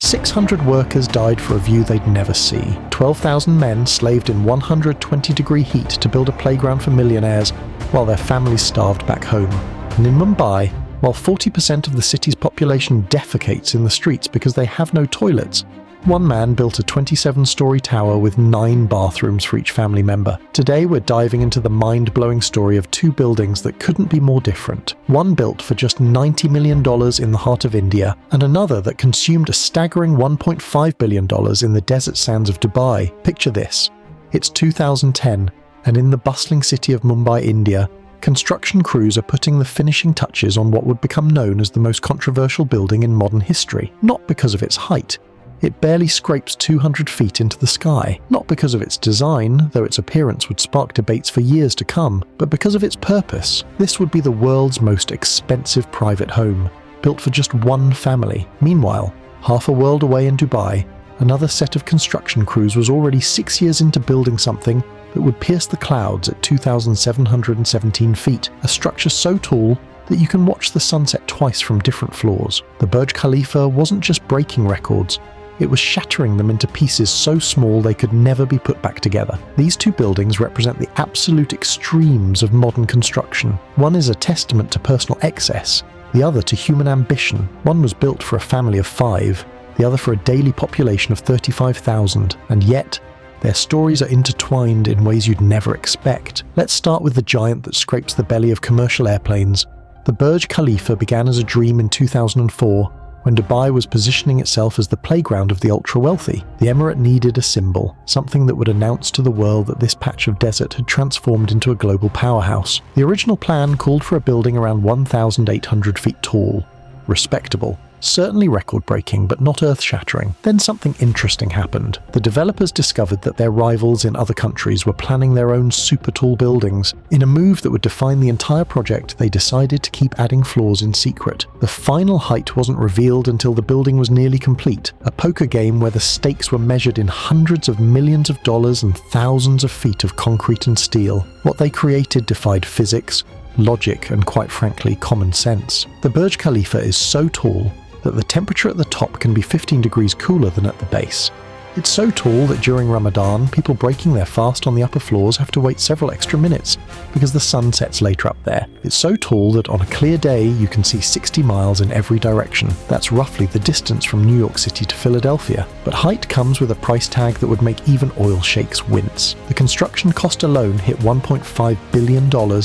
600 workers died for a view they'd never see. 12,000 men slaved in 120-degree heat to build a playground for millionaires while their families starved back home. And in Mumbai, while 40% of the city's population defecates in the streets because they have no toilets, one man built a 27-story tower with 9 bathrooms for each family member. Today we're diving into the mind-blowing story of 2 buildings that couldn't be more different. One built for just $90 million in the heart of India, and another that consumed a staggering $1.5 billion in the desert sands of Dubai. Picture this. It's 2010, and in the bustling city of Mumbai, India, construction crews are putting the finishing touches on what would become known as the most controversial building in modern history, not because of its height. It barely scrapes 200 feet into the sky, not because of its design, though its appearance would spark debates for years to come, but because of its purpose. This would be the world's most expensive private home, built for just one family. Meanwhile, half a world away in Dubai, another set of construction crews was already 6 years into building something that would pierce the clouds at 2,717 feet, a structure so tall that you can watch the sunset twice from different floors. The Burj Khalifa wasn't just breaking records, it was shattering them into pieces so small they could never be put back together. These 2 buildings represent the absolute extremes of modern construction. One is a testament to personal excess, the other to human ambition. One was built for a family of 5, the other for a daily population of 35,000, and yet their stories are intertwined in ways you'd never expect. Let's start with the giant that scrapes the belly of commercial airplanes. The Burj Khalifa began as a dream in 2004, when Dubai was positioning itself as the playground of the ultra-wealthy. The emirate needed a symbol, something that would announce to the world that this patch of desert had transformed into a global powerhouse. The original plan called for a building around 1,800 feet tall. Respectable. Certainly record-breaking, but not earth-shattering. Then something interesting happened. The developers discovered that their rivals in other countries were planning their own super-tall buildings. In a move that would define the entire project, they decided to keep adding floors in secret. The final height wasn't revealed until the building was nearly complete, a poker game where the stakes were measured in hundreds of millions of dollars and thousands of feet of concrete and steel. What they created defied physics, logic, and quite frankly, common sense. The Burj Khalifa is so tall that the temperature at the top can be 15 degrees cooler than at the base. It's so tall that during Ramadan, people breaking their fast on the upper floors have to wait several extra minutes because the sun sets later up there. It's so tall that on a clear day you can see 60 miles in every direction. That's roughly the distance from New York City to Philadelphia. But height comes with a price tag that would make even oil sheikhs wince. The construction cost alone hit $1.5 billion,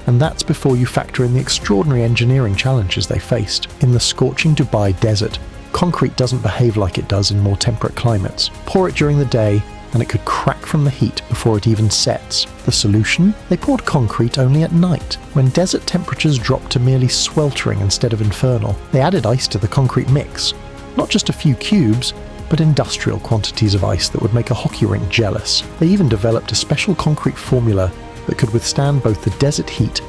and that's before you factor in the extraordinary engineering challenges they faced. In the scorching Dubai desert, concrete doesn't behave like it does in more temperate climates. Pour it during the day, and it could crack from the heat before it even sets. The solution? They poured concrete only at night, when desert temperatures dropped to merely sweltering instead of infernal. They added ice to the concrete mix. Not just a few cubes, but industrial quantities of ice that would make a hockey rink jealous. They even developed a special concrete formula that could withstand both the desert heat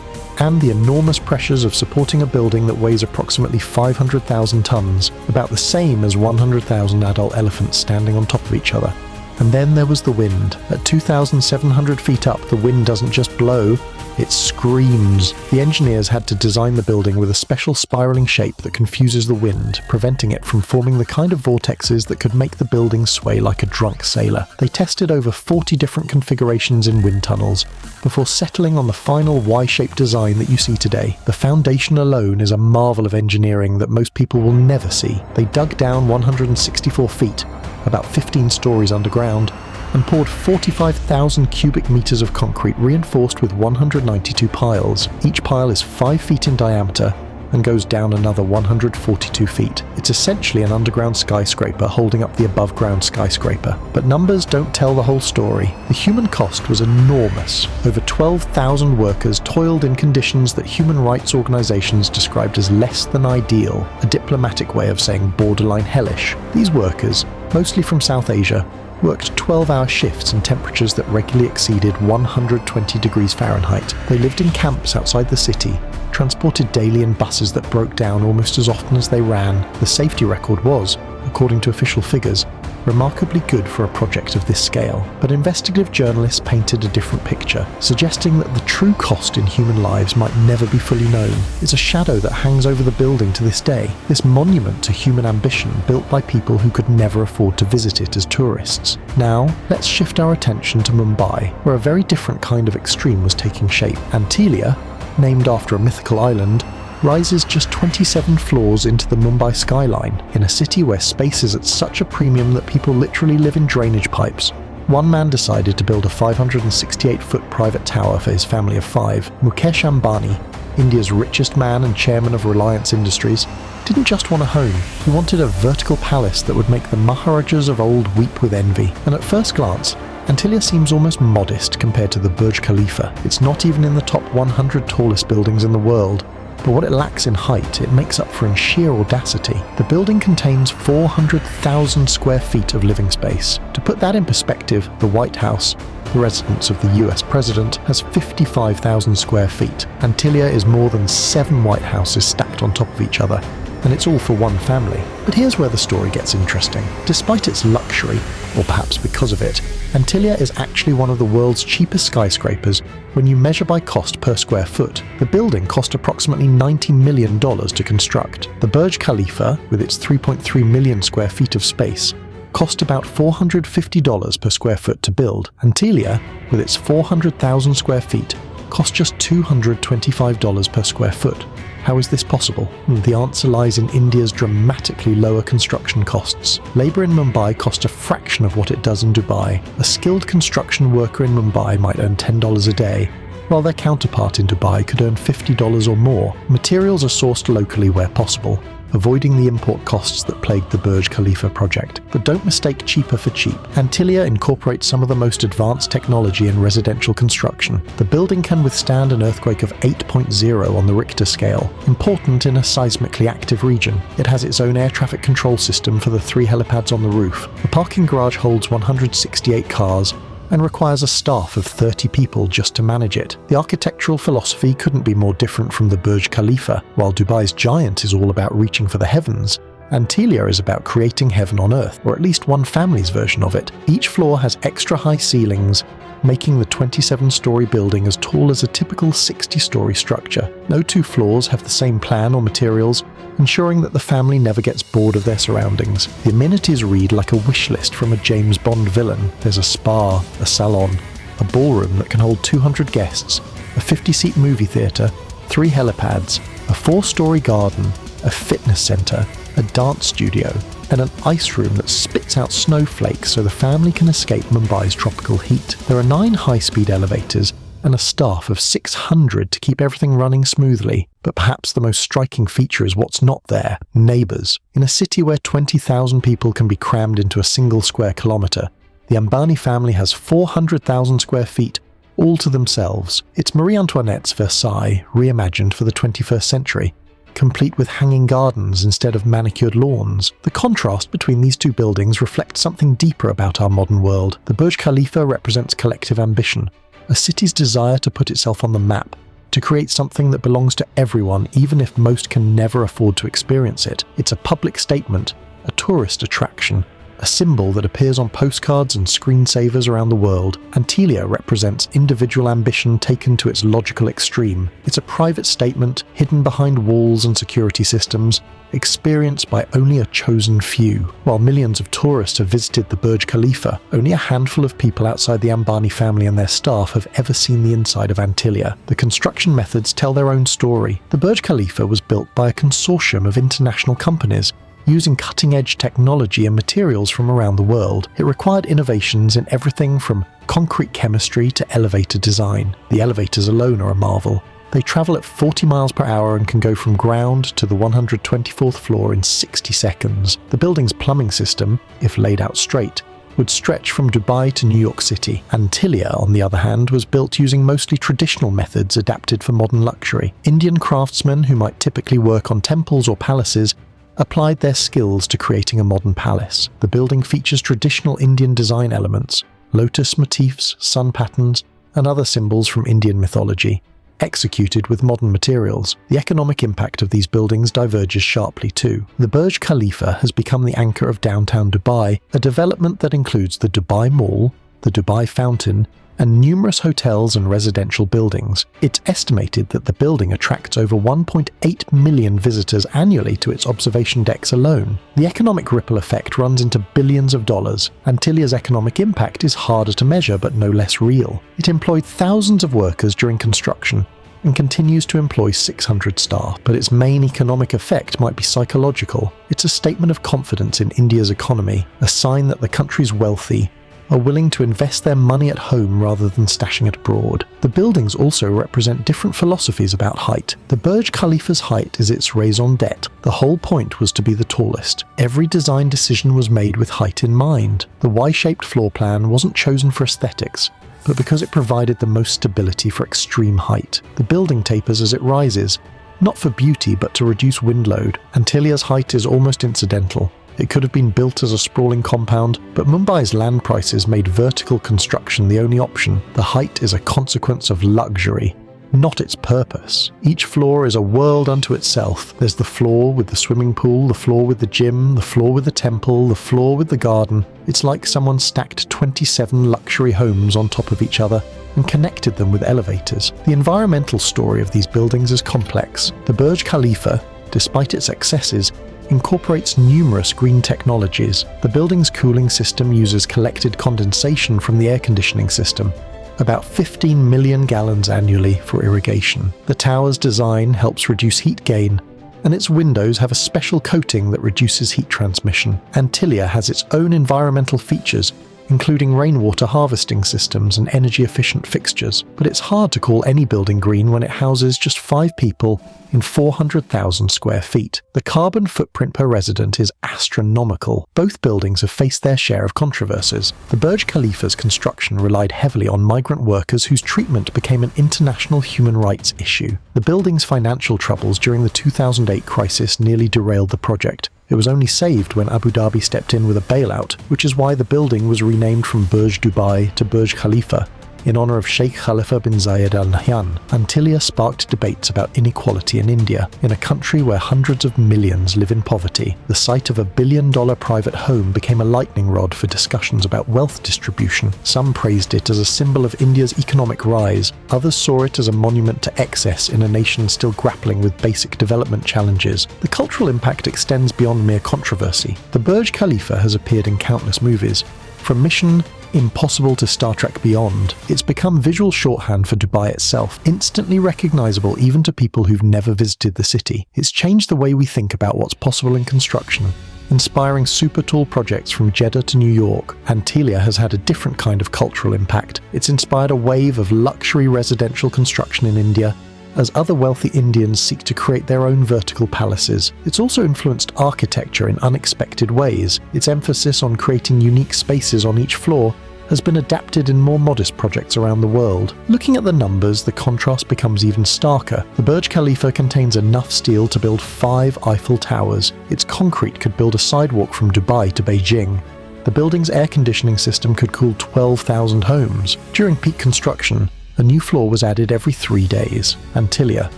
and the enormous pressures of supporting a building that weighs approximately 500,000 tons, about the same as 100,000 adult elephants standing on top of each other. And then there was the wind. At 2,700 feet up, the wind doesn't just blow, it screams. The engineers had to design the building with a special spiraling shape that confuses the wind, preventing it from forming the kind of vortexes that could make the building sway like a drunk sailor. They tested over 40 different configurations in wind tunnels before settling on the final Y-shaped design that you see today. The foundation alone is a marvel of engineering that most people will never see. They dug down 164 feet, about 15 stories underground, and poured 45,000 cubic meters of concrete reinforced with 192 piles. Each pile is 5 feet in diameter and goes down another 142 feet. It's essentially an underground skyscraper holding up the above-ground skyscraper. But numbers don't tell the whole story. The human cost was enormous. Over 12,000 workers toiled in conditions that human rights organizations described as less than ideal, a diplomatic way of saying borderline hellish. These workers, mostly from South Asia, worked 12-hour shifts in temperatures that regularly exceeded 120 degrees Fahrenheit. They lived in camps outside the city, transported daily in buses that broke down almost as often as they ran. The safety record was, according to official figures, remarkably good for a project of this scale. But investigative journalists painted a different picture, suggesting that the true cost in human lives might never be fully known. It's a shadow that hangs over the building to this day, this monument to human ambition built by people who could never afford to visit it as tourists. Now, let's shift our attention to Mumbai, where a very different kind of extreme was taking shape. Antilia, named after a mythical island, rises just 27 floors into the Mumbai skyline, in a city where space is at such a premium that people literally live in drainage pipes. One man decided to build a 568-foot private tower for his family of 5. Mukesh Ambani, India's richest man and chairman of Reliance Industries, didn't just want a home, he wanted a vertical palace that would make the Maharajas of old weep with envy. And at first glance, Antilia seems almost modest compared to the Burj Khalifa. It's not even in the top 100 tallest buildings in the world. But what it lacks in height, it makes up for in sheer audacity. The building contains 400,000 square feet of living space. To put that in perspective, the White House, the residence of the US president, has 55,000 square feet. Antilia is more than 7 White Houses stacked on top of each other, and it's all for one family. But here's where the story gets interesting. Despite its luxury, or perhaps because of it, Antilia is actually one of the world's cheapest skyscrapers when you measure by cost per square foot. The building cost approximately $90 million to construct. The Burj Khalifa, with its 3.3 million square feet of space, cost about $450 per square foot to build. Antilia, with its 400,000 square feet, cost just $225 per square foot. How is this possible? The answer lies in India's dramatically lower construction costs. Labour in Mumbai costs a fraction of what it does in Dubai. A skilled construction worker in Mumbai might earn $10 a day, while their counterpart in Dubai could earn $50 or more. Materials are sourced locally where possible, avoiding the import costs that plagued the Burj Khalifa project. But don't mistake cheaper for cheap. Antilia incorporates some of the most advanced technology in residential construction. The building can withstand an earthquake of 8.0 on the Richter scale, important in a seismically active region. It has its own air traffic control system for the 3 helipads on the roof. The parking garage holds 168 cars, and requires a staff of 30 people just to manage it. The architectural philosophy couldn't be more different from the Burj Khalifa. While Dubai's giant is all about reaching for the heavens, Antilia is about creating heaven on earth, or at least one family's version of it. Each floor has extra high ceilings, making the 27-story building as tall as a typical 60-story structure. No 2 floors have the same plan or materials, ensuring that the family never gets bored of their surroundings. The amenities read like a wish list from a James Bond villain. There's a spa, a salon, a ballroom that can hold 200 guests, a 50-seat movie theatre, 3 helipads, a 4-story garden, a fitness centre, a dance studio, and an ice room that spits out snowflakes so the family can escape Mumbai's tropical heat. There are 9 high-speed elevators and a staff of 600 to keep everything running smoothly. But perhaps the most striking feature is what's not there: neighbours. In a city where 20,000 people can be crammed into a single square kilometre, the Ambani family has 400,000 square feet all to themselves. It's Marie Antoinette's Versailles reimagined for the 21st century, complete with hanging gardens instead of manicured lawns. The contrast between these 2 buildings reflects something deeper about our modern world. The Burj Khalifa represents collective ambition, a city's desire to put itself on the map, to create something that belongs to everyone even if most can never afford to experience it. It's a public statement, a tourist attraction, a symbol that appears on postcards and screensavers around the world. Antilia represents individual ambition taken to its logical extreme. It's a private statement, hidden behind walls and security systems, experienced by only a chosen few. While millions of tourists have visited the Burj Khalifa, only a handful of people outside the Ambani family and their staff have ever seen the inside of Antilia. The construction methods tell their own story. The Burj Khalifa was built by a consortium of international companies, using cutting-edge technology and materials from around the world. It required innovations in everything from concrete chemistry to elevator design. The elevators alone are a marvel. They travel at 40 miles per hour and can go from ground to the 124th floor in 60 seconds. The building's plumbing system, if laid out straight, would stretch from Dubai to New York City. Antilia, on the other hand, was built using mostly traditional methods adapted for modern luxury. Indian craftsmen who might typically work on temples or palaces applied their skills to creating a modern palace. The building features traditional Indian design elements, lotus motifs, sun patterns, and other symbols from Indian mythology. executed with modern materials. The economic impact of these buildings diverges sharply too. The Burj Khalifa has become the anchor of downtown Dubai, a development that includes the Dubai Mall, the Dubai Fountain, and numerous hotels and residential buildings. It's estimated that the building attracts over 1.8 million visitors annually to its observation decks alone. The economic ripple effect runs into billions of dollars. Antilia's economic impact is harder to measure but no less real. It employed thousands of workers during construction and continues to employ 600 staff, but its main economic effect might be psychological. It's a statement of confidence in India's economy, a sign that the country's wealthy are willing to invest their money at home rather than stashing it abroad. The buildings also represent different philosophies about height. The Burj Khalifa's height is its raison d'etre. The whole point was to be the tallest. Every design decision was made with height in mind. The Y-shaped floor plan wasn't chosen for aesthetics, but because it provided the most stability for extreme height. The building tapers as it rises, not for beauty but to reduce wind load. Antilia's height is almost incidental. It could have been built as a sprawling compound, but Mumbai's land prices made vertical construction the only option. The height is a consequence of luxury, not its purpose. Each floor is a world unto itself. There's the floor with the swimming pool, the floor with the gym, the floor with the temple, the floor with the garden. It's like someone stacked 27 luxury homes on top of each other and connected them with elevators. The environmental story of these buildings is complex. The Burj Khalifa, despite its excesses, incorporates numerous green technologies. The building's cooling system uses collected condensation from the air conditioning system, about 15 million gallons annually for irrigation. The tower's design helps reduce heat gain, and its windows have a special coating that reduces heat transmission. Antilia has its own environmental features, including rainwater harvesting systems and energy-efficient fixtures. But it's hard to call any building green when it houses just 5 people in 400,000 square feet. The carbon footprint per resident is astronomical. Both buildings have faced their share of controversies. The Burj Khalifa's construction relied heavily on migrant workers whose treatment became an international human rights issue. The building's financial troubles during the 2008 crisis nearly derailed the project. It was only saved when Abu Dhabi stepped in with a bailout, which is why the building was renamed from Burj Dubai to Burj Khalifa, in honor of Sheikh Khalifa bin Zayed Al Nahyan. Antilia sparked debates about inequality in India. In a country where hundreds of millions live in poverty, the sight of a billion-dollar private home became a lightning rod for discussions about wealth distribution. Some praised it as a symbol of India's economic rise. Others saw it as a monument to excess in a nation still grappling with basic development challenges. The cultural impact extends beyond mere controversy. The Burj Khalifa has appeared in countless movies. From Mission Impossible to Star Trek Beyond, it's become visual shorthand for Dubai itself, instantly recognizable even to people who've never visited the city. It's changed the way we think about what's possible in construction, inspiring super tall projects from Jeddah to New York. Antilia has had a different kind of cultural impact. It's inspired a wave of luxury residential construction in India, as other wealthy Indians seek to create their own vertical palaces. It's also influenced architecture in unexpected ways. Its emphasis on creating unique spaces on each floor has been adapted in more modest projects around the world. Looking at the numbers, the contrast becomes even starker. The Burj Khalifa contains enough steel to build 5 Eiffel Towers. Its concrete could build a sidewalk from Dubai to Beijing. The building's air conditioning system could cool 12,000 homes. During peak construction, a new floor was added every 3 days. Antilia,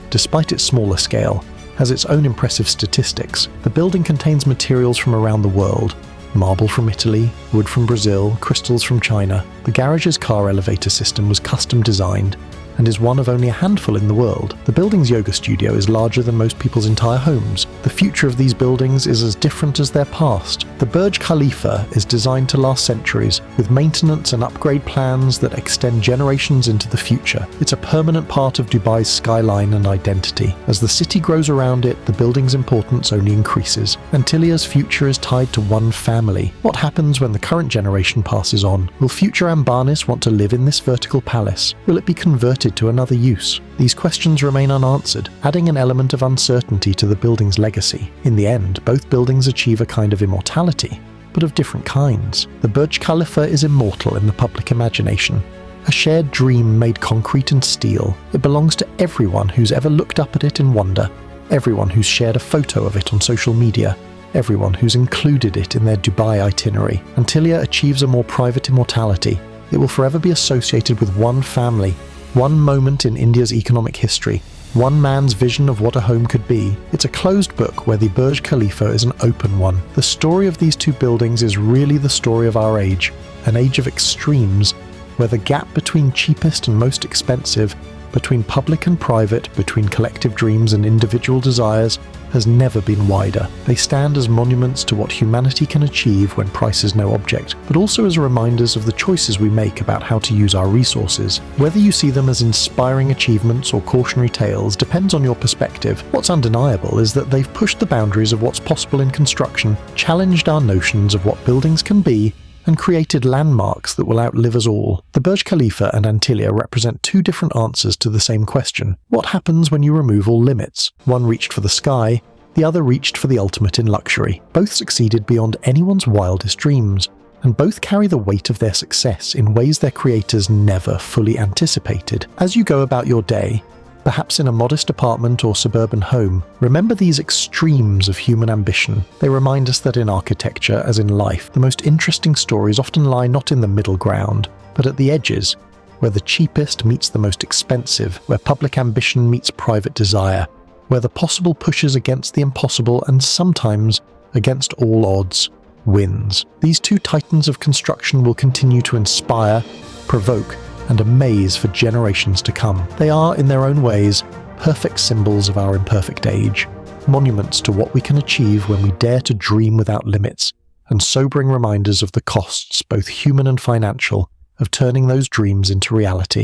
despite its smaller scale, has its own impressive statistics. The building contains materials from around the world: marble from Italy, wood from Brazil, crystals from China. The garage's car elevator system was custom designed and is one of only a handful in the world. The building's yoga studio is larger than most people's entire homes. The future of these buildings is as different as their past. The Burj Khalifa is designed to last centuries, with maintenance and upgrade plans that extend generations into the future. It's a permanent part of Dubai's skyline and identity. As the city grows around it, the building's importance only increases. Antilia's future is tied to one family. What happens when the current generation passes on? Will future Ambanis want to live in this vertical palace? Will it be converted to another use? These questions remain unanswered, adding an element of uncertainty to the building's legacy. In the end, both buildings achieve a kind of immortality, but of different kinds. The Burj Khalifa is immortal in the public imagination, a shared dream made concrete and steel. It belongs to everyone who's ever looked up at it in wonder, everyone who's shared a photo of it on social media, everyone who's included it in their Dubai itinerary. Antilia achieves a more private immortality. It will forever be associated with one family, One moment in India's economic history, one man's vision of what a home could be. It's a closed book where the Burj Khalifa is an open one. The story of these two buildings is really the story of our age, an age of extremes, where the gap between cheapest and most expensive, between public and private, between collective dreams and individual desires, has never been wider. They stand as monuments to what humanity can achieve when price is no object, but also as reminders of the choices we make about how to use our resources. Whether you see them as inspiring achievements or cautionary tales depends on your perspective. What's undeniable is that they've pushed the boundaries of what's possible in construction, challenged our notions of what buildings can be, and created landmarks that will outlive us all. The Burj Khalifa and Antilia represent two different answers to the same question. What happens when you remove all limits? One reached for the sky, the other reached for the ultimate in luxury. Both succeeded beyond anyone's wildest dreams, and both carry the weight of their success in ways their creators never fully anticipated. As you go about your day, perhaps in a modest apartment or suburban home, remember these extremes of human ambition. They remind us that in architecture, as in life, the most interesting stories often lie not in the middle ground, but at the edges, where the cheapest meets the most expensive, where public ambition meets private desire, where the possible pushes against the impossible and sometimes, against all odds, wins. These two titans of construction will continue to inspire, provoke, and amaze for generations to come. They are, in their own ways, perfect symbols of our imperfect age, monuments to what we can achieve when we dare to dream without limits, and sobering reminders of the costs, both human and financial, of turning those dreams into reality.